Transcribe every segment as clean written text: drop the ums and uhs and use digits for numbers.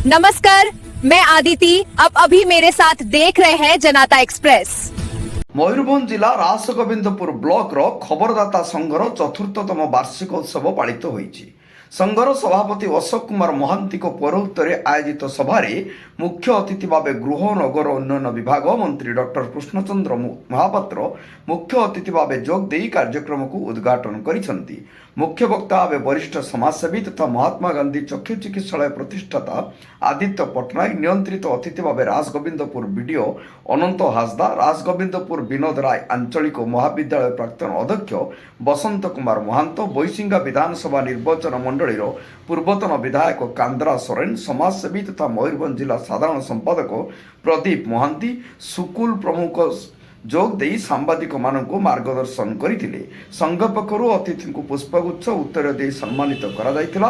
नमस्कार, मैं आदिति। अब अभी मेरे साथ देख रहे हैं जनता एक्सप्रेस। मयूरभंज जिला रासगोविंदपुर ब्लॉक रो खबरदाता संघर चतुर्थतम वार्षिक उत्सव पालित होईछि। संघर सभापति अशोक कुमार महांती को पौरोहित्य आयोजित सभारे मुख्य अतिथि भाव गृह नगर उन्नयन विभाग मंत्री डॉक्टर कृष्णचंद्र महापात्र मुख्य अतिथि भाव जोग देई कार्यक्रम को उद्घाटन करिसेंती। मुख्य वक्ता भाव वरिष्ठ समाजसेवी तथा महात्मा गांधी चक्षु चिकित्सालय प्रतिष्ठाता आदित्य पट्टनायक, नियंत्रित अतिथि भाव राजगोविंदपुर बीडीओ अनंत हासदा, राजगोविंदपुर विनोद राय आंचलिक महाविद्यालय प्राक्तन अध्यक्ष बसंत कुमार महांत, बैसिंगा विधानसभा निर्वाचन मंडलीर पूर्वतन विधायक कांद्रा सोरेन, समाजसेवी तथा मयूरभंज जिला साधारण संपादक प्रदीप महांती, सुकुल प्रमुख जोग देई सांबादिक मानक मार्गदर्शन करथिले। संघ पक्षरु अतिथि को पुष्पगुच्छ उत्तर दे सम्मानित करा जायतिला।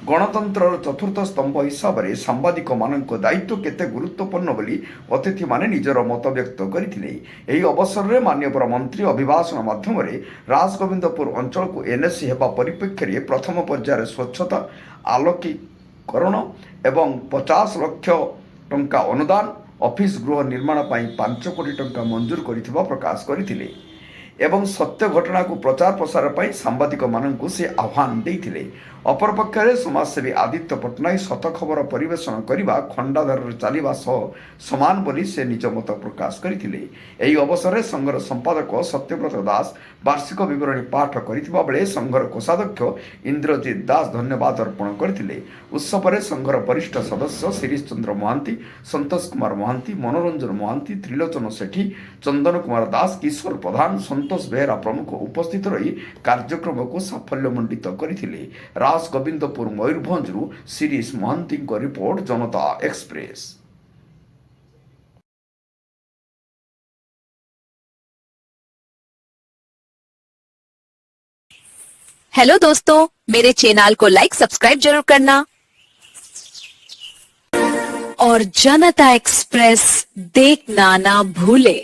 गणतंत्र चतुर्थ स्तंभ हिसाब से सांबादिक मानक दायित्व केते गुरुत्वपूर्ण बोली अतिथि माने निजर मत व्यक्त करथिले। एही अवसर रे माननीय मंत्री अभिभाषण माध्यम रे राजगोविंदपुर अंचल को एनएससी हेबा परिप्रेक्षी रे प्रथम पर्यायर स्वच्छता आलोकीकरण एवं 50 लाख टंका अनुदान ऑफिस गृह निर्माण पर 5 कोटी टंका मंजूर करिथिबा प्रकाश करथिले एवं सत्य घटना को प्रचार प्रसार पर सांबादिक मानक से आह्वान देथिले। अपर पक्षरे समाजसेवी आदित्य पट्टनायक सत खबर परिवेशन करने खंडाधार चलवा समान बोली से निज मत प्रकाश करथिले। एही अवसर में संघर संपादक सत्यव्रत दास वार्षिक विवरणी पाठ करथिबा बेले संघर कोषाध्यक्ष इंद्रजीत दास धन्यवाद अर्पण करथिले। उत्सव में संघर वरिष्ठ सदस्य शिरीष चंद्र महांती, संतोष कुमार महांती, मनोरंजन महांती, त्रिलोचन सेठी, चंदन कुमार दास, किशोर प्रधान, संतोष बेहरा प्रमुख उपस्थित रही कार्यक्रम को साफल्यमंडित करथिले। राजगोविंदपुर मयूरभंजरू शिरीष महांती को रिपोर्ट, जनता एक्सप्रेस। हेलो दोस्तों, मेरे चैनल को लाइक सब्सक्राइब जरूर करना और जनता एक्सप्रेस देखना ना भूले।